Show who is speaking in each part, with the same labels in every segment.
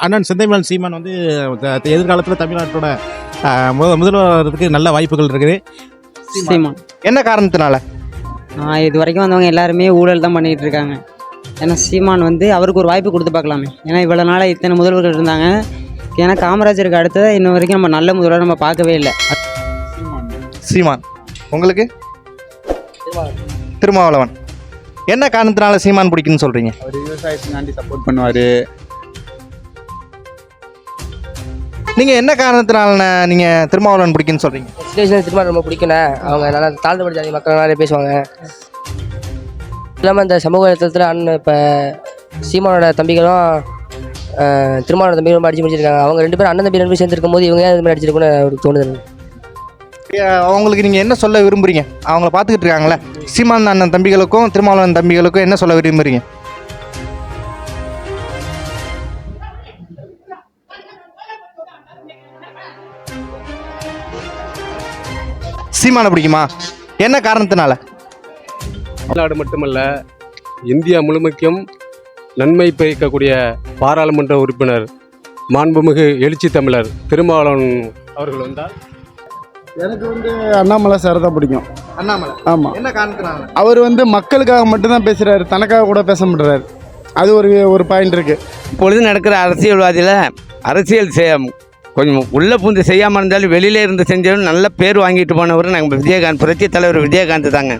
Speaker 1: அண்ணன் செந்தமிழன் சீமான் வந்து எதிர்காலத்தில் தமிழ்நாட்டோட முதல்வருக்கு நல்ல வாய்ப்புகள் இருக்குது.
Speaker 2: சீமான்
Speaker 3: என்ன காரணத்தினால?
Speaker 2: இது வரைக்கும் வந்தவங்க எல்லாருமே ஊழல் தான் பண்ணிகிட்டு இருக்காங்க. ஏன்னா சீமான் வந்து அவருக்கு ஒரு வாய்ப்பு கொடுத்து பார்க்கலாமே. ஏன்னா இவ்வளோ நாளாக இத்தனை முதல்வர்கள் இருந்தாங்க. ஏன்னா காமராஜருக்கு அடுத்தது இன்ன வரைக்கும் நம்ம நல்ல முதல்வர் நம்ம பார்க்கவே இல்லை.
Speaker 3: சீமான். உங்களுக்கு? திருமாவளவன். என்ன காரணத்தினால சீமான் பிடிக்குன்னு சொல்றீங்க?
Speaker 4: அவர் விவசாயத்துக்காண்டி சப்போர்ட் பண்ணுவார்.
Speaker 3: நீங்க என்ன காரணத்தினால நீங்க திருமாவளவன் பிடிக்குன்னு சொல்றீங்க?
Speaker 5: திருமாவளவன் ரொம்ப பிடிக்கல. அவங்க நல்லா தாழ்ந்தபடி ஜாதி மக்கள் நிறைய பேசுவாங்க. இல்லாமல் இந்த சமூக இடத்துல அண்ணன் இப்போ சீமானோட தம்பிகளும் திருமாவளவன் தம்பிகளும் ரொம்ப அடிச்சு முடிச்சிருக்காங்க. அவங்க ரெண்டு பேரும் அண்ணன் தம்பி ரெண்டு பேரும் சேர்ந்துருக்கும் போது இவங்க இது மாதிரி அடிச்சிருக்குன்னு அவருக்கு தோணுது.
Speaker 3: அவங்களுக்கு நீங்க என்ன சொல்ல விரும்புறீங்க? அவங்கள பார்த்துக்கிட்டு இருக்காங்களே, சீமான் அண்ணன் தம்பிகளுக்கும் திருமாவளவன் தம்பிகளுக்கும் என்ன சொல்ல விரும்புறீங்க? சீமானை பிடிக்குமா? என்ன காரணத்தினால?
Speaker 6: தமிழ்நாடு மட்டுமல்ல, இந்தியா முழுமைக்கும் நன்மை பயக்கக்கூடிய பாராளுமன்ற உறுப்பினர் மாண்புமிகு எழுச்சி தமிழர் திருமாவளவன் அவர்கள் வந்தால்
Speaker 4: எனக்கு வந்து அண்ணாமலை சார் தான் பிடிக்கும்.
Speaker 3: அண்ணாமலை.
Speaker 4: ஆமாம்.
Speaker 3: என்ன காரணத்தினால?
Speaker 4: அவர் வந்து மக்களுக்காக மட்டும்தான் பேசுகிறாரு, தனக்காக கூட பேச மாட்டுறாரு. அது ஒரு பாயிண்ட் இருக்குது.
Speaker 7: இப்பொழுது நடக்கிற அரசியல்வாதியில் அரசியல் கொஞ்சம் உள்ளே பூந்து செய்யாமல் இருந்தாலும் வெளியிலே இருந்து செஞ்சாலும் நல்ல பேர் வாங்கிட்டு போனவர் நாங்கள் விஜயகாந்த், புரட்சி தலைவர் விஜயகாந்த் தாங்க.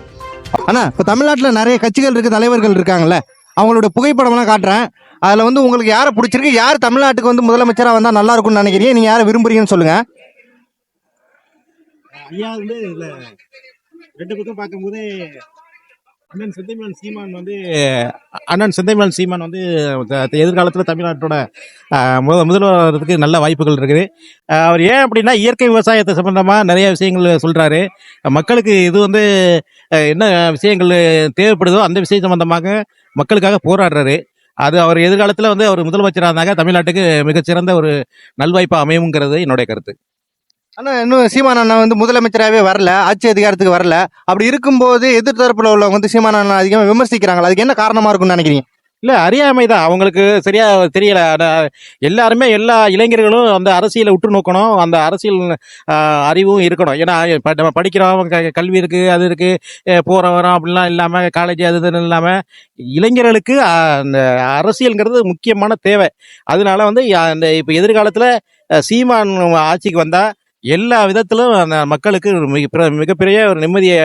Speaker 3: ஆனால் இப்போ தமிழ்நாட்டில் நிறைய கட்சிகள் இருக்குது, தலைவர்கள் இருக்காங்கல்ல, அவங்களோட புகைப்படம்லாம் காட்டுறேன். அதில் வந்து உங்களுக்கு யாரை பிடிச்சிருக்கு? யார் தமிழ்நாட்டுக்கு வந்து முதலமைச்சராக வந்தால் நல்லா இருக்கும்னு நினைக்கிறீங்க? நீங்கள் யாரை விரும்புறீங்கன்னு சொல்லுங்கள்.
Speaker 1: ஐயா வந்து இதில் ரெண்டு பக்கம் பார்க்கும்போது அண்ணன் செந்தமிழன் சீமான் வந்து எதிர்காலத்தில் தமிழ்நாட்டோட முதல்வருக்கு நல்ல வாய்ப்புகள் இருக்குது. அவர் ஏன் அப்படின்னா இயற்கை விவசாயத்தை சம்பந்தமாக நிறைய விஷயங்கள் சொல்கிறாரு. மக்களுக்கு இது வந்து என்ன விஷயங்கள் தேவைப்படுதோ அந்த விஷயம் சம்பந்தமாக மக்களுக்காக போராடுறாரு. அது அவர் எதிர்காலத்தில் வந்து அவர் முதலமைச்சராக இருந்தாங்க தமிழ்நாட்டுக்கு மிகச்சிறந்த ஒரு நல்வாய்ப்பாக அமையுங்கிறது என்னுடைய கருத்து.
Speaker 3: ஆனால் இன்னும் சீமான் அண்ணா வந்து முதலமைச்சராகவே வரல, ஆட்சி அதிகாரத்துக்கு வரல. அப்படி இருக்கும்போது எதிர்த்தரப்பில் உள்ளவங்க வந்து சீமான் அண்ணா அதிகமாக விமர்சிக்கிறாங்களா? அதுக்கு என்ன காரணமாக இருக்கும்னு நினைக்கிறீங்க?
Speaker 1: இல்லை, அறியாமை தான், அவங்களுக்கு சரியா தெரியல. எல்லாருமே எல்லா இளைஞர்களும் அந்த அரசியலை உற்று நோக்கணும், அந்த அரசியல் அறிவும் இருக்கணும். ஏன்னா நம்ம படிக்கிறோம், கல்வி இருக்குது, அது இருக்குது, போகிற வரோம் அப்படிலாம் இல்லாமல், காலேஜ் அது இதுன்னு இல்லாமல் இளைஞர்களுக்கு அந்த அரசியல்ங்கிறது முக்கியமான தேவை. அதனால வந்து அந்த இப்போ எதிர்காலத்தில் சீமான் ஆட்சிக்கு வந்தால் எல்லா விதத்திலும் அந்த மக்களுக்கு மிகப்பெரிய ஒரு நிம்மதியை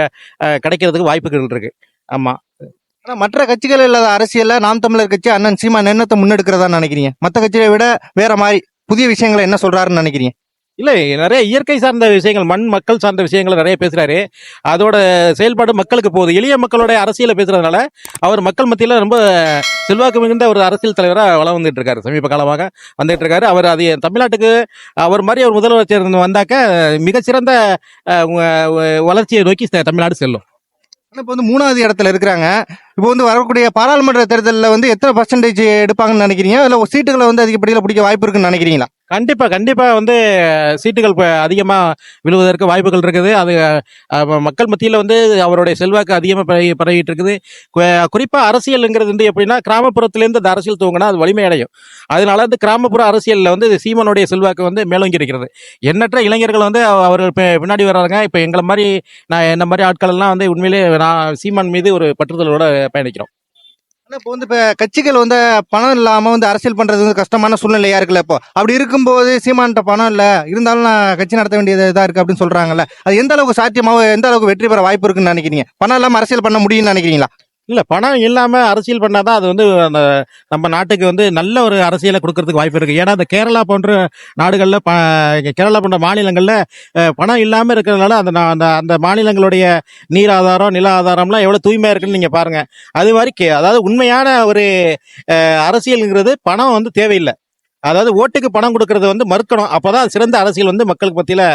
Speaker 1: கிடைக்கிறதுக்கு வாய்ப்புகள் இருக்குது. ஆமாம்.
Speaker 3: ஆனால் மற்ற கட்சிகள் இல்லாத அரசியலில் நாம் தமிழர் கட்சி அண்ணன் சீமான் என்னத்தை முன்னெடுக்கிறதா நினைக்கிறீங்க? மற்ற கட்சியை விட வேற மாதிரி புதிய விஷயங்களை என்ன சொல்றாருன்னு நினைக்கிறீங்க?
Speaker 1: இல்லை, நிறைய இயற்கை சார்ந்த விஷயங்கள், மக்கள் சார்ந்த விஷயங்கள் நிறைய பேசுகிறாரு. அதோட செயல்பாடு மக்களுக்கு போகுது. எளிய மக்களோட அரசியலை பேசுகிறதுனால அவர் மக்கள் மத்தியில் ரொம்ப செல்வாக்கு மிகுந்த ஒரு அரசியல் தலைவராக வளம் வந்துட்டு இருக்காரு. சமீப காலமாக வந்துட்டு இருக்காரு. அவர் அது தமிழ்நாட்டுக்கு அவர் மாதிரி ஒரு முதலமைச்சர் வந்தாக்க மிகச்சிறந்த வளர்ச்சியை நோக்கி தமிழ்நாடு செல்லும்.
Speaker 3: ஆனால் இப்போ வந்து 3வது இடத்துல இருக்கிறாங்க. இப்போ வந்து வரக்கூடிய பாராளுமன்ற தேர்தலில் வந்து எத்தனை பர்சன்டேஜ் எடுப்பாங்கன்னு நினைக்கிறீங்க? இல்லை சீட்டுகளை வந்து அதிகப்படியில் பிடிக்க வாய்ப்பு இருக்குன்னு நினைக்கிறீங்களா?
Speaker 1: கண்டிப்பாக வந்து சீட்டுகள் அதிகமாக விழுவதற்கு வாய்ப்புகள் இருக்குது. அது மக்கள் மத்தியில் வந்து அவருடைய செல்வாக்கு அதிகமாக பரவிட்டு இருக்குது. குறிப்பாக அரசியலுங்கிறது வந்து எப்படின்னா கிராமப்புறத்துலேருந்து அந்த அரசியல் துவங்கினா அது வலிமை அடையும். அதனால வந்து கிராமப்புற அரசியலில் வந்து சீமானுடைய செல்வாக்கு வந்து மேலோங்கி இருக்கிறது. எண்ணற்ற இளைஞர்கள் வந்து அவர்கள் பின்னாடி வர்றாங்க. இப்போ எங்களை மாதிரி என்ன மாதிரி ஆட்கள் எல்லாம் வந்து உண்மையிலே நான் சீமான் மீது ஒரு பற்றுதலோட பயணிக்கிறோம்.
Speaker 3: இப்போ வந்து இப்போ கட்சிகள் வந்து பணம் இல்லாமல் வந்து அரசியல் பண்ணுறது வந்து கஷ்டமான சூழ்நிலையா இருக்குல்ல. இப்போ அப்படி இருக்கும்போது சீமான்கிட்ட பணம் இல்லை, இருந்தாலும் நான் கட்சி நடத்த வேண்டியது இதாக இருக்குது அப்படின்னு சொல்கிறாங்கல்ல, அது எந்த அளவுக்கு சாத்தியமாக, எந்த அளவுக்கு வெற்றி பெற வாய்ப்பு இருக்குன்னு நினைக்கிறீங்க? பணம் இல்லாமல் அரசியல் பண்ண முடியும்னு நினைக்கிறீங்களா?
Speaker 1: இல்லை, பணம் இல்லாமல் அரசியல் பண்ணால் தான் அது வந்து அந்த நம்ம நாட்டுக்கு வந்து நல்ல ஒரு அரசியலை கொடுக்கறதுக்கு வாய்ப்பு இருக்குது. ஏன்னா அந்த கேரளா போன்ற நாடுகளில் கேரளா போன்ற மாநிலங்களில் பணம் இல்லாமல் இருக்கிறதுனால அந்த மாநிலங்களுடைய நீர் ஆதாரம், நில ஆதாரம்லாம் எவ்வளோ தூய்மையாக இருக்குன்னு நீங்கள் பாருங்கள். அது மாதிரி அதாவது உண்மையான ஒரு அரசியலுங்கிறது பணம் வந்து தேவையில்லை. அதாவது ஓட்டுக்கு பணம் கொடுக்கறத வந்து மறுக்கணும். அப்போ தான் சிறந்த அரசியல் வந்து மக்களுக்கு மத்தியில்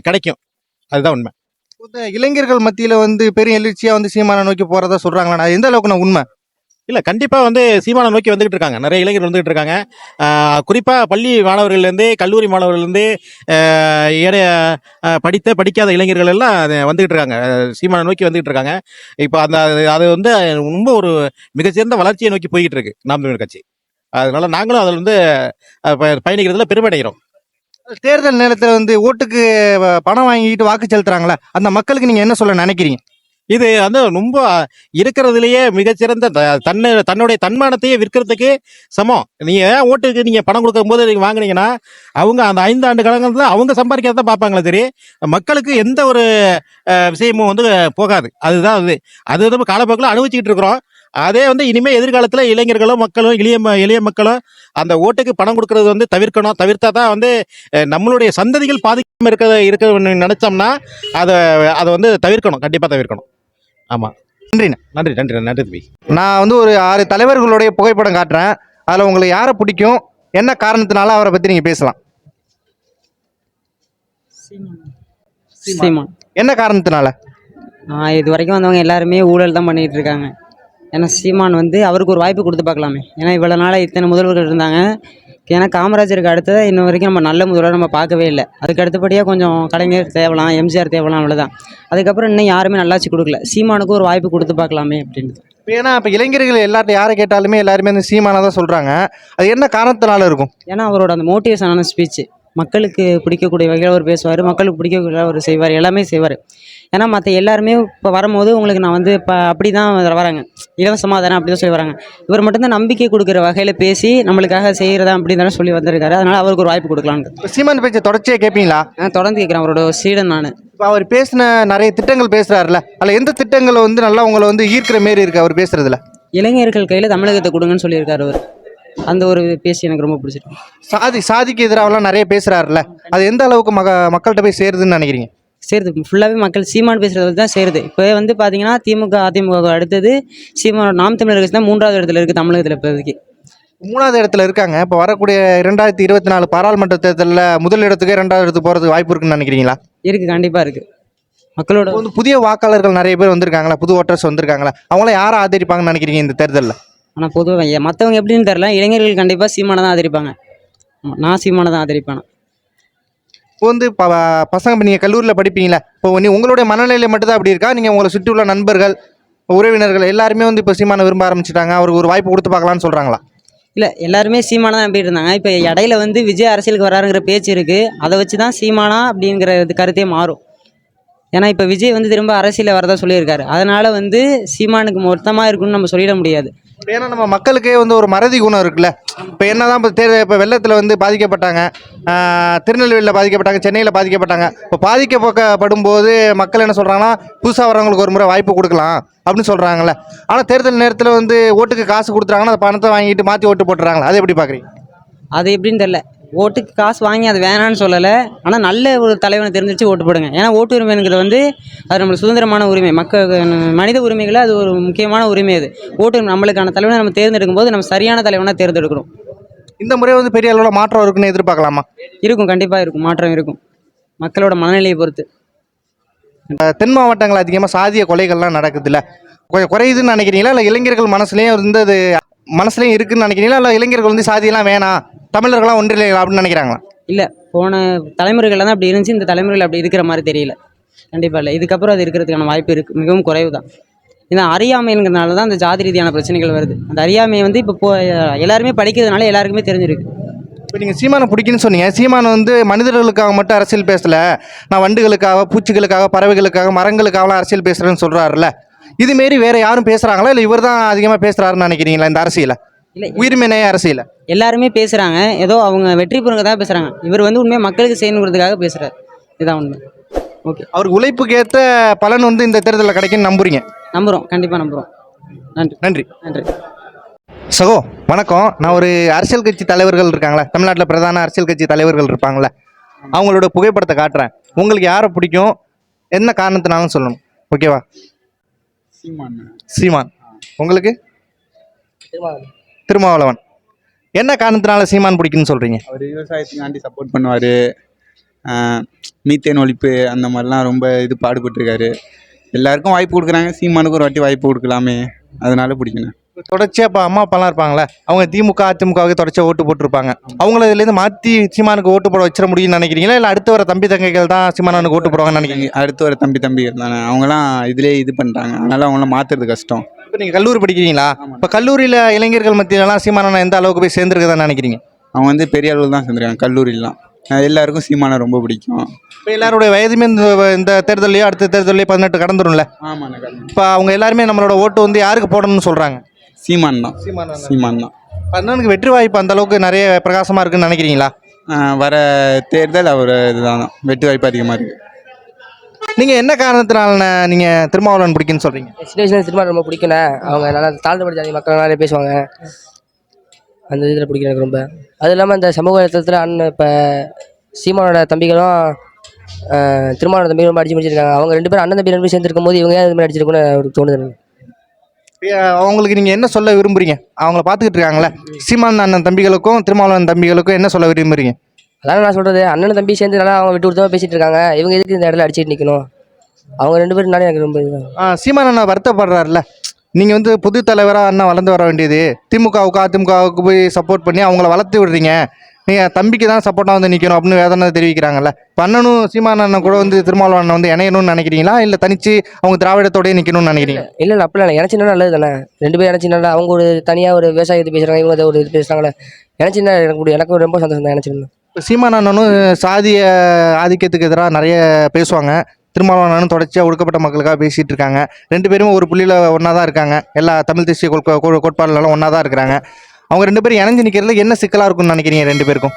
Speaker 1: கிடைக்கும். அதுதான் உண்மை.
Speaker 3: இளைஞர்கள் மத்தியில் வந்து பெரிய எழுச்சியாக வந்து சீமானை நோக்கி போகிறதா சொல்கிறாங்களா? எந்த அளவுக்கு நான் உண்மை?
Speaker 1: இல்லை, கண்டிப்பாக வந்து சீமானை நோக்கி வந்துகிட்டு இருக்காங்க. நிறைய இளைஞர்கள் வந்துகிட்டு இருக்காங்க. குறிப்பாக பள்ளி மாணவர்கள்லேருந்து, கல்லூரி மாணவர்கள்லேருந்து, ஏடைய படிக்காத இளைஞர்கள் எல்லாம் வந்துகிட்டு இருக்காங்க, சீமானை நோக்கி வந்துகிட்டு இருக்காங்க. இப்போ அது வந்து ரொம்ப ஒரு மிகச்சிறந்த வளர்ச்சியை நோக்கி போய்கிட்டு இருக்கு நாம் தமிழர் கட்சி. அதனால நாங்களும் அதில் வந்து பயணிக்கிறதுல பெருமை அடைகிறோம்.
Speaker 3: தேர்தல் நேரத்தில் வந்து ஓட்டுக்கு பணம் வாங்கிட்டு வாக்கு செலுத்துறாங்களே அந்த மக்களுக்கு நீங்க என்ன சொல்ல நினைக்கிறீங்க?
Speaker 1: இது வந்து ரொம்ப இருக்கிறதுலையே மிகச்சிறந்த தன்னுடைய தன்மானத்தையே விற்கிறதுக்கு சமம். நீங்க ஓட்டுக்கு நீங்க பணம் கொடுக்கும் போது நீங்க வாங்குனீங்கன்னா அவங்க அந்த 5 ஆண்டு காலங்கள்ல அவங்க சம்பாதிக்கிறத பார்ப்பாங்களே சரி, மக்களுக்கு எந்த ஒரு விஷயமும் வந்து போகாது. அதுதான் அது வந்து காலப்போக்கில் அனுபவிச்சுக்கிட்டு இருக்கிறோம். அதே வந்து இனிமே எதிர்காலத்தில் இளைஞர்களும் மக்களும் எளிய மக்களும் அந்த ஓட்டுக்கு பணம் கொடுக்கறது வந்து தவிர்க்கணும். தவிர்த்தா தான் வந்து நம்மளுடைய சந்ததிகள் பாதிக்காம இருக்க நினைச்சோம்னா அதை வந்து தவிர்க்கணும், கண்டிப்பாக தவிர்க்கணும். ஆமாம்,
Speaker 3: நன்றிண்ணா.
Speaker 1: நன்றி நன்றி நன்றி தம்பி.
Speaker 3: நான் வந்து ஒரு 6 தலைவர்களுடைய புகைப்படம் காட்டுறேன். அதில் உங்களுக்கு யாரை பிடிக்கும், என்ன காரணத்தினால அவரை பற்றி நீங்கள் பேசலாம்?
Speaker 2: சீமான்.
Speaker 3: என்ன காரணத்தினால?
Speaker 2: இது வரைக்கும் வந்தவங்க எல்லாருமே ஊழல் தான் பண்ணிகிட்டு இருக்காங்க. ஏன்னா சீமான் வந்து அவருக்கு ஒரு வாய்ப்பு கொடுத்து பார்க்கலாமே. ஏன்னா இவ்வளோ நாளாக இத்தனை முதல்வர்கள் இருந்தாங்க. ஏன்னா காமராஜருக்கு அடுத்தது இன்ன வரைக்கும் நம்ம நல்ல முதல்வர் நம்ம பார்க்கவே இல்லை. அதுக்கு அடுத்தபடியாக கொஞ்சம் கலைஞர் தேவலாம், எம்ஜிஆர் தேவலாம், அவ்வளோதான். அதுக்கப்புறம் இன்னும் யாருமே நல்லாச்சு கொடுக்கல. சீமானுக்கு ஒரு வாய்ப்பு கொடுத்து பார்க்கலாமே அப்படின்ட்டு.
Speaker 3: ஏன்னா இப்போ இளைஞர்கள் எல்லார்ட்ட யாரை கேட்டாலுமே எல்லாருமே அந்த சீமானை தான் சொல்கிறாங்க. அது என்ன காரணத்தினால இருக்கும்?
Speaker 2: ஏன்னா அவரோட அந்த மோட்டிவேஷனான ஸ்பீச்சு மக்களுக்கு பிடிக்கக்கூடிய வகையில் அவர் பேசுவார், மக்களுக்கு பிடிக்கக்கூடிய அவர் செய்வார், எல்லாமே செய்வார். ஏன்னா மற்ற எல்லாருமே இப்போ வரும்போது உங்களுக்கு நான் வந்து இப்போ அப்படி தான் வராங்க, இலவசமாக தானே அப்படி தான் சொல்லி வராங்க. இவர் மட்டும்தான் நம்பிக்கை கொடுக்குற வகையில் பேசி நம்மளுக்காக செய்கிறதா அப்படி தானே சொல்லி வந்திருக்காரு. அதனால் அவருக்கு ஒரு வாய்ப்பு கொடுக்கலான்னு.
Speaker 3: இப்போ சீமான் பேச்சை தொடர்ச்சியாக கேட்பீங்களா?
Speaker 2: நான் தொடர்ந்து கேட்குறேன், அவரோட சீடன் நான்.
Speaker 3: இப்போ அவர் பேசின நிறைய திட்டங்கள் பேசுகிறாருல, அதில் எந்த திட்டங்கள் வந்து நல்லா உங்களை வந்து ஈர்க்கிற மாரி இருக்குது அவர் பேசுகிறதுல?
Speaker 2: இளைஞர்கள் கையில் தமிழகத்தை கொடுங்கன்னு சொல்லியிருக்காரு அவர். அந்த ஒரு பேசி எனக்கு ரொம்ப பிடிச்சிருக்கு.
Speaker 3: சாதிக்கு எதிராகலாம் நிறைய பேசுகிறாருல, அது எந்த அளவுக்கு மக்கள்கிட்ட போய் சேருதுன்னு நினைக்கிறீங்க?
Speaker 2: சேருது, ஃபுல்லாகவே மக்கள் சீமான் பேசுகிறது தான் சேருது. இப்போ வந்து பார்த்தீங்கன்னா திமுக அதிமுக அடுத்தது சீமானோட நாம் தமிழர் கட்சி தான் 3வது இடத்துல இருக்குது தமிழகத்தில். இப்போதைக்கு
Speaker 3: 3வது இடத்துல இருக்காங்க. இப்போ வரக்கூடிய 2024 பாராளுமன்ற தேர்தலில் முதல் இடத்துக்கு 2வது இடத்துக்கு போகிறதுக்கு வாய்ப்பு இருக்குன்னு நினைக்கிறீங்களா?
Speaker 2: இருக்குது, கண்டிப்பாக இருக்குது. மக்களோட
Speaker 3: வந்து புதிய வாக்காளர்கள் நிறைய பேர் வந்திருக்காங்களா, புது ஓட்டர்ஸ் வந்திருக்காங்களா, அவங்கள யாரை ஆதரிப்பாங்கன்னு நினைக்கிறீங்க இந்த தேர்தலில்?
Speaker 2: ஆனால் பொதுவாக மற்றவங்க எப்படின்னு தெரில, இளைஞர்கள் கண்டிப்பாக சீமானை தான் ஆதரிப்பாங்க. நான் சீமானை தான் ஆதரிப்பேன்.
Speaker 3: இப்போ வந்து பசங்க இப்போ நீங்கள் கல்லூரியில் படிப்பீங்களா, இப்போ உங்களுடைய மனநிலை மட்டும்தான் அப்படி இருக்கா? நீங்கள் உங்களை சுற்றி உள்ள நண்பர்கள் உறவினர்கள் எல்லாருமே வந்து இப்போ சீமானை விரும்ப ஆரம்பிச்சிட்டாங்க, அவருக்கு ஒரு வாய்ப்பு கொடுத்து பார்க்கலான்னு சொல்கிறாங்களா?
Speaker 2: இல்லை, எல்லாருமே சீமானா தான் நம்பிட்டு இருந்தாங்க. இப்போ இடையில வந்து விஜய் அரசியலுக்கு வராருங்கிற பேச்சு இருக்குது. அதை வச்சு தான் சீமானா அப்படிங்கிற கருத்தே மாறும். ஏன்னா இப்போ விஜய் வந்து திரும்ப அரசியலில் வரதா சொல்லியிருக்காரு. அதனால் வந்து சீமானுக்கு மொத்தமாக இருக்குன்னு நம்ம சொல்லிட முடியாது.
Speaker 3: ஏன்னா நம்ம மக்களுக்கே வந்து ஒரு மறதி குணம் இருக்குல்ல. இப்போ என்ன தான் இப்போ வெள்ளத்தில் வந்து பாதிக்கப்பட்டாங்க, திருநெல்வேலியில் பாதிக்கப்பட்டாங்க, சென்னையில் பாதிக்கப்பட்டாங்க. இப்போ பாதிக்கப்படும் போது மக்கள் என்ன சொல்கிறாங்கன்னா, புதுசாக வரவங்களுக்கு ஒரு முறை வாய்ப்பு கொடுக்கலாம் அப்படின்னு சொல்கிறாங்கல்ல. ஆனால் தேர்தல் நேரத்தில் வந்து ஓட்டுக்கு காசு கொடுத்துறாங்கன்னா அந்த பணத்தை வாங்கிட்டு மாற்றி ஓட்டு போட்டுறாங்களா, அதை எப்படி பார்க்குறீங்க?
Speaker 2: அது எப்படின்னு தெரில. ஓட்டுக்கு காசு வாங்கி அது வேணான்னு சொல்லலை, ஆனால் நல்ல ஒரு தலைவனை தெரிஞ்சிச்சு ஓட்டு போடுங்க. ஏன்னா ஓட்டு உரிமைங்கிறது வந்து அது நம்மளுக்கு சுதந்திரமான உரிமை, மனித உரிமைகளை அது ஒரு முக்கியமான உரிமை. அது ஓட்டு நம்மளுக்கான தலைவனை நம்ம தேர்ந்தெடுக்கும் போது நம்ம சரியான தலைவனாக தேர்ந்தெடுக்கணும்.
Speaker 3: இந்த முறை வந்து பெரிய அளவில் மாற்றம் இருக்குன்னு எதிர்பார்க்கலாமா?
Speaker 2: இருக்கும், கண்டிப்பாக இருக்கும், மாற்றம் இருக்கும், மக்களோட மனநிலையை பொறுத்து.
Speaker 3: தென் மாவட்டங்கள் அதிகமாக சாதிய கொலைகள்லாம் நடக்குதுல்ல, கொஞ்சம் குறையுதுன்னு நினைக்கிறீங்களா, இல்லை இளைஞர்கள் மனசுலேயும் இருந்தது மனசுலையும் இருக்குன்னு நினைக்கிறீங்களா, இல்லை இளைஞர்கள் வந்து சாதியெல்லாம் வேணாம் தமிழர்களாம் ஒன்றில்லை அப்படின்னு நினைக்கிறாங்களா?
Speaker 2: இல்லை, போன தலைமுறைகளில் தான் அப்படி இருந்துச்சு, இந்த தலைமுறையில் அப்படி இருக்கிற மாதிரி தெரியல. கண்டிப்பாக இல்லை, இதுக்கப்புறம் அது இருக்கிறதுக்கான வாய்ப்பு இருக்குது, மிகவும் குறைவு தான். ஏன்னா அறியாமைங்கிறதுனால தான் அந்த ஜாதி ரீதியான பிரச்சனைகள் வருது. அந்த அறியாமையை வந்து இப்போ எல்லாருமே படிக்கிறதுனால எல்லாருக்குமே தெரிஞ்சிருக்கு.
Speaker 3: இப்போ நீங்கள் சீமானை பிடிக்குன்னு சொன்னீங்க. சீமானை வந்து மனிதர்களுக்காக மட்டும் அரசியல் பேசலை, நான் வண்டுகளுக்காக, பூச்சிகளுக்காக, பறவைகளுக்காக, மரங்களுக்காகலாம் அரசியல் பேசுகிறேன்னு சொல்கிறாருல்ல. இதுமாரி வேறு யாரும் பேசுகிறாங்களா, இல்லை இவர் தான் அதிகமாக பேசுகிறாருன்னு நினைக்கிறீங்களா இந்த அரசியலை,
Speaker 2: இல்லை
Speaker 3: உயிர்மேனைய அரசியலை?
Speaker 2: எல்லாருமே பேசுகிறாங்க, ஏதோ அவங்க வெற்றி பெறுங்க தான் பேசுகிறாங்க. இவர் வந்து உண்மையாக மக்களுக்கு செய்யணுங்கிறதுக்காக பேசுகிறார், இதுதான் உண்மை. ஓகே,
Speaker 3: அவருக்கு உழைப்புக்கு ஏற்ற பலன் வந்து இந்த தேர்தலில் கிடைக்குன்னு நம்புறீங்க?
Speaker 2: நம்புகிறோம், கண்டிப்பாக நம்புகிறோம். நன்றி
Speaker 3: நன்றி
Speaker 2: நன்றி.
Speaker 3: சகோ வணக்கம். நான் ஒரு அரசியல் கட்சி தலைவர்கள் இருக்காங்களே, தமிழ்நாட்டில் பிரதான அரசியல் கட்சி தலைவர்கள் இருப்பாங்களே, அவங்களோட புகைப்படத்தை காட்டுறேன். உங்களுக்கு யாரை பிடிக்கும், என்ன காரணத்தினாலும் சொல்லணும், ஓகேவா? சீமான். உங்களுக்கு? திருமாவளவன். என்ன காரணத்தினால சீமான் பிடிக்குன்னு சொல்கிறீங்க?
Speaker 8: அவர் விவசாயத்துக்காண்டி சப்போர்ட் பண்ணுவார், மீத்தேன் ஒழிப்பு அந்த மாதிரிலாம் ரொம்ப பாடுபட்டுருக்காரு. எல்லாருக்கும் வாய்ப்பு கொடுக்குறாங்க, சீமானுக்கு ஒரு வாட்டி வாய்ப்பு கொடுக்கலாமே, அதனால பிடிக்கணும்.
Speaker 3: தொடர்ச்சியாக இப்போ அம்மா அப்பாலாம் இருப்பாங்களே, அவங்க திமுக அதிமுகவுக்கு தொடர்ச்சியாக ஓட்டு போட்டிருப்பாங்க. அவங்கள இதுலேருந்து மாற்றி சீமானுக்கு ஓட்டு போட வச்சிட முடியும்னு நினைக்கிறீங்களா, இல்லை அடுத்து வர தம்பி தங்கைகள் தான் சீமானுக்கு ஓட்டு போடுவாங்கன்னு நினைக்கிறீங்க?
Speaker 8: அடுத்து வர தம்பிகள் தானே, அவங்களாம் இதுலேயே இது பண்ணுறாங்க, அதனால் அவங்களாம் மாற்றுறது கஷ்டம்.
Speaker 3: இப்போ நீங்கள் கல்லூரி படிக்கிறீங்களா? இப்போ கல்லூரியில் இளைஞர்கள் மத்தியிலலாம் சீமானண்ணா எந்த அளவுக்கு போய் சேர்ந்துருக்குதான்னு நினைக்கிறீங்க?
Speaker 8: அவங்க வந்து பெரிய அளவில் தான் செஞ்சுருக்காங்க கல்லூரிலாம். எல்லாருக்கும் சீமானை ரொம்ப பிடிக்கும்.
Speaker 3: இப்போ எல்லாருடைய வயதுமே இந்த தேர்தலையோ அடுத்த தேர்தலையோ 18 கடந்துரும்ல.
Speaker 8: ஆமாண்ணா.
Speaker 3: இப்போ அவங்க எல்லாருமே நம்மளோட ஓட்டு வந்து யாருக்கு போடணும்னு சொல்கிறாங்க?
Speaker 8: சீமான் தான். சீமான் தான்.
Speaker 3: அண்ணனுக்கு வெற்றி வாய்ப்பு அந்த அளவுக்கு நிறைய பிரகாசமாக இருக்குன்னு நினைக்கிறீங்களா?
Speaker 8: வர தேர்தல் அவர் இதுதான் வெற்றி வாய்ப்பு அதிகமாக இருக்குது.
Speaker 3: நீங்கள் என்ன காரணத்தினால நீங்கள் திருமாவளவன் பிடிக்குன்னு சொல்கிறீங்க?
Speaker 5: சின்ன வயசுல திரும்ப ரொம்ப பிடிக்குண்ணே. அவங்க நல்லா தாழ்ந்தபடி ஜாதி மக்கள் நிறைய பேசுவாங்க. அந்த இதில் பிடிக்கும் எனக்கு ரொம்ப. அது இல்லாமல் இந்த சமூக வலைத்தளத்தில் அண்ணன் இப்போ சீமானோட தம்பிகளும் திருமாவளவன் தம்பிகளும் ரொம்ப அடிச்சு முடிச்சிருக்காங்க. அவங்க 2 பேரும் அண்ணன் தம்பி 2 பேரும் சேர்ந்துருக்கும் போது இவங்க அது மாதிரி அடிச்சிருக்குன்னு ஒரு தோணுது எனக்கு.
Speaker 3: அவங்களுக்கு நீங்கள் என்ன சொல்ல விரும்புறீங்க? அவங்கள பார்த்துக்கிட்டு இருக்காங்களே, சீமான் அண்ணன் தம்பிகளுக்கும் திருமாவளவன் தம்பிகளுக்கும் என்ன சொல்ல விரும்புறீங்க?
Speaker 5: அதான் நான் சொல்கிறது, அண்ணன் தம்பி சேர்ந்து நல்லா அவங்க விட்டு கொடுத்தா பேசிகிட்டு இருக்காங்க. இவங்க எதுக்கு இந்த இடத்துல அடிச்சுட்டு நிற்கணும்? அவங்க 2 பேருனாலே எனக்கு ரொம்ப இதுதான்.
Speaker 3: சீமான் அண்ணா வருத்தப்படுறாருல, நீங்கள் வந்து புது தலைவராக அண்ணா வளர்ந்து வர வேண்டியது, திமுகவுக்கு அதிமுகவுக்கு போய் சப்போர்ட் பண்ணி அவங்கள வளர்த்து விடுறீங்க, நீங்கள் தம்பிக்கு தான் சப்போர்ட்டாக வந்து நிற்கணும் அப்படின்னு வேதனை தெரிவிக்கிறாங்கல்ல. இப்போ அண்ணனும் சீமான் அண்ணன் கூட வந்து திருமாவளவன் அண்ணன் வந்து இணையணும்னு நினைக்கிறீங்களா, இல்லை தனிச்சு அவங்க திராவிடத்தோடய நிற்கணும்னு நினைக்கிறீங்க?
Speaker 5: இல்லை இல்லை, அப்படிலாம் இல்லை. இணைச்சினா நல்லது தானே. 2 பேரும் இணைச்சினா அவங்க ஒரு தனியாக ஒரு விவசாயத்தை பேசுகிறாங்க, இவங்க ஒரு இது பேசுகிறாங்களே. இணைச்சினா எனக்கு ரொம்ப சந்தோஷம் தான் இணைச்சிருந்தேன்.
Speaker 3: இப்போ சீமான் அண்ணனும் சாதிய ஆதிக்கத்துக்கு எதிராக நிறைய பேசுவாங்க, திருமாவளவன் அண்ணனும் தொடர்ச்சியாக ஒடுக்கப்பட்ட மக்களுக்காக பேசிகிட்டு இருக்காங்க. 2 பேரும் ஒரு புள்ளியில் ஒன்றா தான் இருக்காங்க. எல்லா தமிழ் தேசிய கோட்பாடுலாம் ஒன்றா தான் இருக்கிறாங்க. அவங்க 2 பேரும் இணைஞ்சு நிற்கிறதுல என்ன சிக்கலாக இருக்கும்னு நினைக்கிறீங்க 2 பேருக்கும்?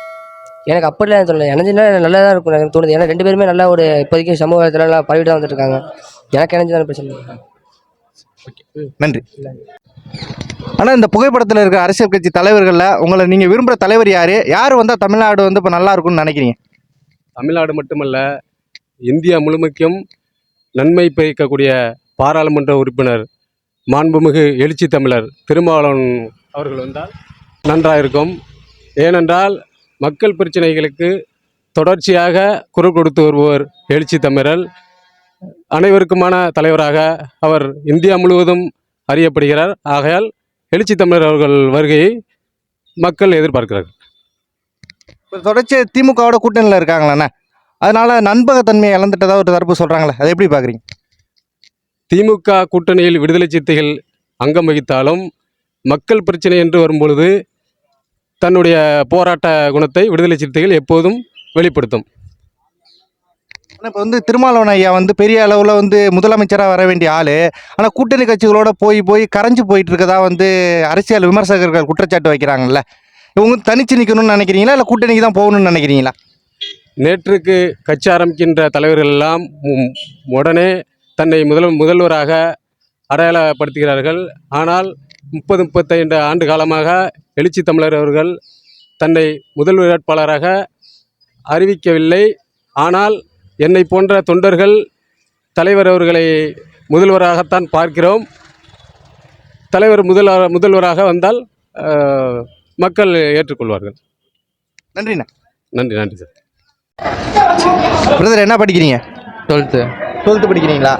Speaker 5: எனக்கு அப்படிலாம் தோணலை. இணைஞ்சினா நல்லா தான் இருக்கும் எனக்கு தோணுது. ஏன்னா 2 பேருமே நல்லா ஒரு இப்போதைக்கு சமூகத்தில் எல்லாம் பரவிட்டு தான் வந்துட்டு இருக்காங்க. எனக்கு இணைஞ்சு தானே பிரச்சனை இல்லை.
Speaker 3: நன்றி. ஆனால் இந்த புகைப்படத்தில் இருக்கிற அரசியல் கட்சி தலைவர்களில் உங்களை நீங்கள் விரும்புகிற தலைவர் யார் வந்தால் தமிழ்நாடு வந்து இப்போ நல்லா இருக்கும்னு நினைக்கிறீங்க?
Speaker 6: தமிழ்நாடு மட்டுமல்ல, இந்தியா முழுமைக்கும் நன்மை பயக்கக்கூடிய பாராளுமன்ற உறுப்பினர் மாண்புமிகு எழுச்சி தமிழர் திருமாவளவன் அவர்கள் வந்தால் நன்றாக இருக்கும். ஏனென்றால் மக்கள் பிரச்சனைகளுக்கு தொடர்ச்சியாக குரல் கொடுத்து வருபவர் எழுச்சி தமிழர். அனைவருக்குமான தலைவராக அவர் இந்தியா முழுவதும் அறியப்படுகிறார். ஆகையால் எழுச்சி தமிழர் அவர்கள் வருகையை மக்கள் எதிர்பார்க்கிறார்கள்.
Speaker 3: இப்போ தொடர்ச்சியாக திமுகவோட கூட்டணியில் இருக்காங்களாண்ணே, அதனால நண்பகத்தன்மையை இழந்துட்டதா ஒரு தரப்பு சொல்கிறாங்களே, அதை எப்படி பார்க்குறீங்க?
Speaker 6: திமுக கூட்டணியில் விடுதலை சிறுத்தைகள் அங்கம் வகித்தாலும் மக்கள் பிரச்சனை என்று வரும்பொழுது தன்னுடைய போராட்ட குணத்தை விடுதலை சிறுத்தைகள் எப்போதும் வெளிப்படுத்தும்.
Speaker 3: ஆனால் இப்போ வந்து திருமாவளவன் ஐயா வந்து பெரிய அளவில் வந்து முதலமைச்சராக வர வேண்டிய ஆள், ஆனால் கூட்டணி கட்சிகளோட போய் கரைஞ்சு போயிட்டு இருக்கதா வந்து அரசியல் விமர்சகர்கள் குற்றச்சாட்டு வைக்கிறாங்கல்ல. இவங்க தனிச்சு நிற்கணும்னு நினைக்கிறீங்களா, இல்லை கூட்டணிக்கு தான் போகணும்னு நினைக்கிறீங்களா?
Speaker 6: நேற்றுக்கு கட்சி ஆரம்பிக்கின்ற தலைவர்கள் எல்லாம் உடனே தன்னை முதல்வராக அடையாளப்படுத்துகிறார்கள். ஆனால் 30-35 ஆண்டு காலமாக எழுச்சி தமிழர் அவர்கள் தன்னை முதல்வர் வேட்பாளராக அறிவிக்கவில்லை. ஆனால் என்னை போன்ற தொண்டர்கள் தலைவர் அவர்களை முதல்வராகத்தான் பார்க்கிறோம். தலைவர் முதல்வராக வந்தால் மக்கள் ஏற்றுக்கொள்வார்கள்.
Speaker 3: நன்றிண்ணா.
Speaker 6: நன்றி நன்றி சார்.
Speaker 3: பிரதர் என்ன படிக்கிறீங்க?
Speaker 9: 12th
Speaker 3: படிக்கிறீங்களா?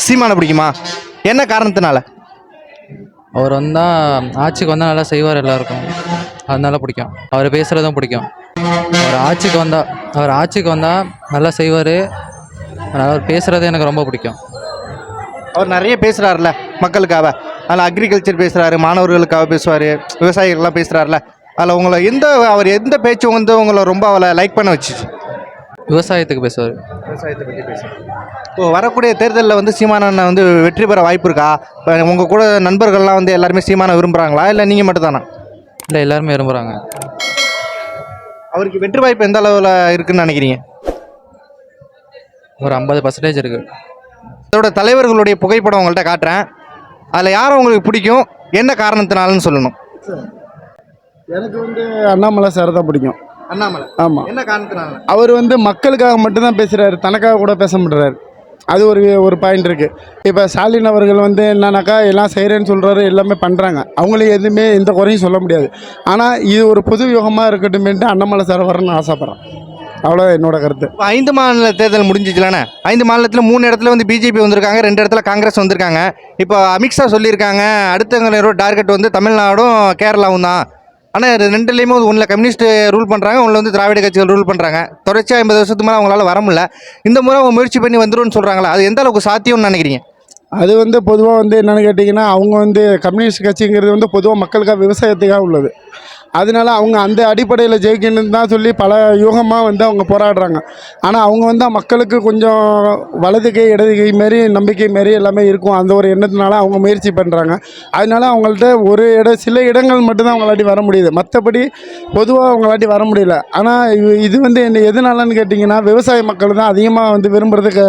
Speaker 3: சீமானை பிடிக்குமா? என்ன காரணத்தினால?
Speaker 9: அவர் வந்தால் ஆட்சிக்கு வந்தால் நல்லா செய்வார் எல்லாருக்கும், அதனால பிடிக்கும். அவர் பேசுகிறதும் பிடிக்கும். அவர் ஆட்சிக்கு வந்தால் நல்லா செய்வார், அதனால் அவர் பேசுகிறது எனக்கு ரொம்ப பிடிக்கும்.
Speaker 3: அவர் நிறைய பேசுகிறாருல மக்களுக்காக, அதில் அக்ரிகல்ச்சர் பேசுகிறாரு, மாணவர்களுக்காக பேசுவார், விவசாயிகள்லாம் பேசுகிறாருல, அதில் உங்களை அவர் எந்த பேச்சு வந்து உங்களை ரொம்ப அவளை லைக் பண்ண வச்சுச்சு?
Speaker 9: விவசாயத்துக்கு பேசுவார்.
Speaker 3: விவசாயத்தை பற்றி பேசுவார். இப்போ வரக்கூடிய தேர்தலில் வந்து சீமானண்ணை வந்து வெற்றி பெற வாய்ப்பு இருக்கா? இப்போ உங்கள் கூட நண்பர்கள்லாம் வந்து எல்லாருமே சீமானை விரும்புகிறாங்களா, இல்லை நீங்கள் மட்டும்தானா?
Speaker 9: இல்லை, எல்லாருமே விரும்புகிறாங்க.
Speaker 3: அவருக்கு வெற்றி வாய்ப்பு எந்த அளவில் இருக்குதுன்னு நினைக்கிறீங்க?
Speaker 9: ஒரு 50% இருக்குது.
Speaker 3: இதோட தலைவர்களுடைய புகைப்படம் உங்கள்கிட்ட காட்டுறேன், அதில் யாரை உங்களுக்கு பிடிக்கும், என்ன காரணத்தினாலன்னு சொல்லணும்.
Speaker 4: எனக்கு வந்து அண்ணாமலை சார் தான் பிடிக்கும்.
Speaker 3: அண்ணாமலை?
Speaker 4: ஆமாம்.
Speaker 3: என்ன காரணத்தினால?
Speaker 4: அவர் வந்து மக்களுக்காக மட்டும்தான் பேசுகிறாரு, தனக்காக கூட பேச மாட்டுறாரு. அது ஒரு பாயிண்ட் இருக்குது. இப்போ ஸ்டாலின் அவர்கள் வந்து என்னன்னாக்கா எல்லாம் செய்கிறேன்னு சொல்கிறாரு, எல்லாமே பண்ணுறாங்க, அவங்களுக்கு எதுவுமே எந்த குறையும் சொல்ல முடியாது. ஆனால் இது ஒரு பொது யுகமாக இருக்கட்டுமேன்ட்டு அண்ணாமலை சார் வரணும்னு ஆசைப்பட்றேன். அவ்வளோ என்னோட கருத்து.
Speaker 3: 5 மாநில தேர்தல் முடிஞ்சிச்சுலானே, 5 மாநிலத்தில் 3 இடத்துல வந்து பிஜேபி வந்திருக்காங்க, 2 இடத்துல காங்கிரஸ் வந்திருக்காங்க. இப்போ அமித்ஷா சொல்லியிருக்காங்க அடுத்த டார்கெட் வந்து தமிழ்நாடும் கேரளாவும் தான், ஆனால் ரெண்டுலேயுமே ஒன்றில் கம்யூனிஸ்ட் ரூல் பண்ணுறாங்க, ஒன்றில் வந்து திராவிட கட்சிகள் ரூல் பண்ணுறாங்க. தொடர்ச்சியாக 50 வருஷத்துக்கு மேலே அவங்களால வர முடியல. இந்த முறை அவங்க முயற்சி பண்ணி வந்துரும்னு சொல்கிறாங்களா, அது எந்த அளவுக்கு சாத்தியம்னு நினைக்கிறீங்க?
Speaker 4: அது வந்து பொதுவாக வந்து என்னென்னு கேட்டிங்கன்னா, அவங்க வந்து கம்யூனிஸ்ட் கட்சிங்கிறது வந்து பொதுவாக மக்களுக்காக விவசாயத்துக்காக உள்ளது. அதனால அவங்க அந்த அடிப்படையில் ஜெயிக்கணும்னு தான் சொல்லி பல யுகமாக வந்து அவங்க போராடுறாங்க. ஆனால் அவங்க வந்து மக்களுக்கு கொஞ்சம் வலது கை இடது கை மாரி நம்பிக்கை மாரி எல்லாமே இருக்கும். அந்த ஒரு எண்ணத்தினால அவங்க முயற்சி பண்ணுறாங்க. அதனால அவங்கள்ட்ட சில இடங்கள் மட்டும்தான் அவங்களாட்டி வர முடியுது. மற்றபடி பொதுவாக அவங்களாட்டி வர முடியல. ஆனால் இது வந்து எதனாலன்னு கேட்டிங்கன்னா, விவசாய மக்கள் தான் அதிகமாக வந்து விரும்புகிறது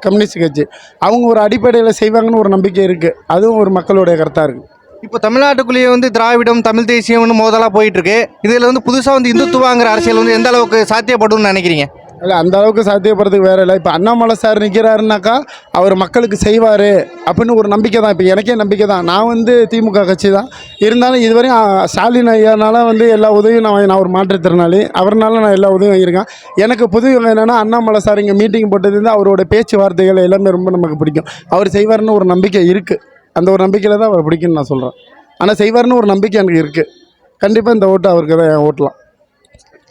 Speaker 4: கம்யூனிஸ்ட் கட்சி. அவங்க ஒரு அடிப்படையில் செய்வாங்கன்னு ஒரு நம்பிக்கை இருக்குது. அதுவும் ஒரு மக்களுடைய கருத்தாக இருக்குது.
Speaker 3: இப்போ தமிழ்நாட்டுக்குள்ளேயே வந்து திராவிடம் தமிழ் தேசியம்னு மோதலாக போயிட்டு இருக்கு. இதில் வந்து புதுசாக வந்து இந்துத்துவாங்கிற அரசியல் வந்து எந்த அளவுக்கு சாத்தியப்படும்னு நினைக்கிறீங்க?
Speaker 4: இல்லை, அந்த அளவுக்கு சாத்தியப்படுறதுக்கு வேறு இல்லை. இப்போ அண்ணாமலை சார் நிற்கிறாருனாக்கா அவர் மக்களுக்கு செய்வார் அப்படின்னு ஒரு நம்பிக்கை தான். இப்போ எனக்கே நம்பிக்கை தான். நான் வந்து திமுக கட்சி தான் இருந்தாலும் இதுவரையும் ஸ்டாலின் ஐயானால வந்து எல்லா உதவியும் நான் ஒரு மாற்றுத்திறனாளி, அவர்னால நான் எல்லா உதவியும் வாங்கியிருக்கேன். எனக்கு புது என்னென்னா, அண்ணாமலை சார் இங்கே மீட்டிங் போட்டதுலேருந்து அவரோட பேச்சுவார்த்தைகள் எல்லாமே ரொம்ப நமக்கு பிடிக்கும். அவர் செய்வார்னு ஒரு நம்பிக்கை இருக்குது. அந்த ஒரு நம்பிக்கையில் தான் அவர் பிடிக்குன்னு நான் சொல்கிறேன். ஆனால் செய்வார்னு ஒரு நம்பிக்கை எனக்கு இருக்குது. கண்டிப்பாக இந்த ஓட்டு அவருக்கு தான் ஓட்டலாம்.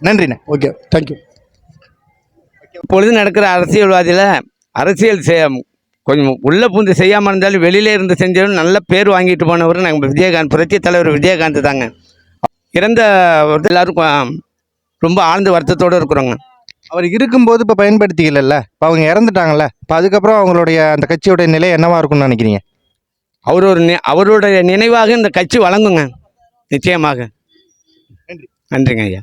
Speaker 3: நன்றிண்ணே.
Speaker 4: Okay, thank you.
Speaker 7: இப்பொழுது நடக்கிற அரசியல்வாதியில் அரசியல் கொஞ்சம் உள்ளே பூந்து செய்யாமல் இருந்தாலும் வெளியிலே இருந்து செஞ்சாலும் நல்ல பேர் வாங்கிட்டு போனவர் நாங்கள் விஜயகாந்த், புரட்சி தலைவர் விஜயகாந்த் தாங்க. இறந்த எல்லாருக்கும் ரொம்ப ஆழ்ந்த வருத்தத்தோடு இருக்கிறோங்க.
Speaker 3: அவர் இருக்கும்போது இப்போ பயன்படுத்திக்கல, இப்போ அவங்க இறந்துட்டாங்கல்ல, இப்போ அதுக்கப்புறம் அவங்களுடைய அந்த கட்சியோடைய நிலை என்னவா இருக்கும்னு நினைக்கிறீங்க?
Speaker 7: அவருடைய நினைவாக இந்த கட்சி வழங்குங்க, நிச்சயமாக. நன்றிங்க ஐயா.